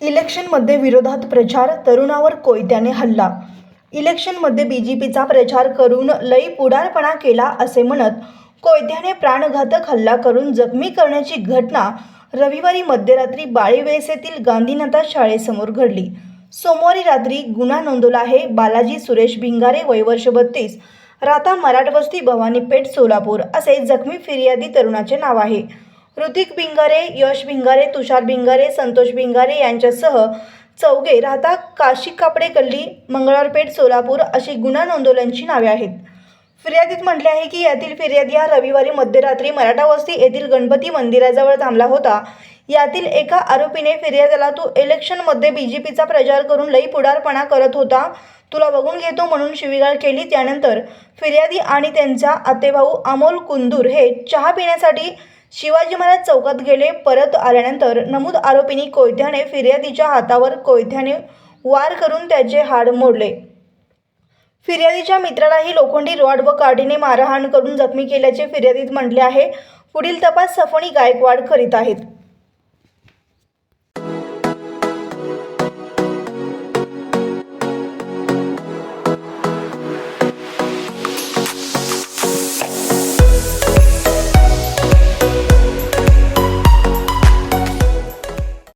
इलेक्शनमध्ये विरोधात प्रचार, तरुणावर कोयत्याने हल्ला. इलेक्शनमध्ये बीजेपीचा प्रचार करून लई पुढारपणा केला असे म्हणत कोयत्याने प्राणघातक हल्ला करून जखमी करण्याची घटना रविवारी मध्यरात्री बाळेवेस येथील गांधीनाथ शाळेसमोर घडली. सोमवारी रात्री गुन्हा नोंदवला आहे. बालाजी सुरेश भिंगारे, वय वर्ष 32, राहता मराठवस्ती, भवानीपेठ, सोलापूर असे जखमी फिर्यादी तरुणाचे नाव आहे. ऋतिक भिंगारे, यश भिंगारे, तुषार भिंगारे, संतोष भिंगारे यांच्यासह चौघे राहता काशी कापडे गल्ली, मंगळवारपेठ, सोलापूर अशी गुन्हा नोंदवल्याची नावे आहेत. फिर्यादीत म्हटले आहे की यातील फिर्यादी हा रविवारी मध्यरात्री मराठा वस्ती येथील गणपती मंदिराजवळ थांबला होता. यातील एका आरोपीने फिर्यादीला तू इलेक्शनमध्ये बीजेपीचा प्रचार करून लई पुढारपणा करत होता, तुला बघून घेतो म्हणून शिवीगाळ केली. त्यानंतर फिर्यादी आणि त्यांचा आतेभाऊ अमोल कुंदूर हे चहा पिण्यासाठी शिवाजी महाराज चौकात गेले. परत आल्यानंतर नमूद आरोपींनी कोयत्याने फिर्यादीच्या हातावर कोयत्याने वार करून त्याचे हाड मोडले. फिर्यादीच्या मित्रालाही लोखंडी रॉड व काठीने मारहाण करून जखमी केल्याचे फिर्यादीत म्हटले आहे. पुढील तपास सफणी गायकवाड करीत आहेत.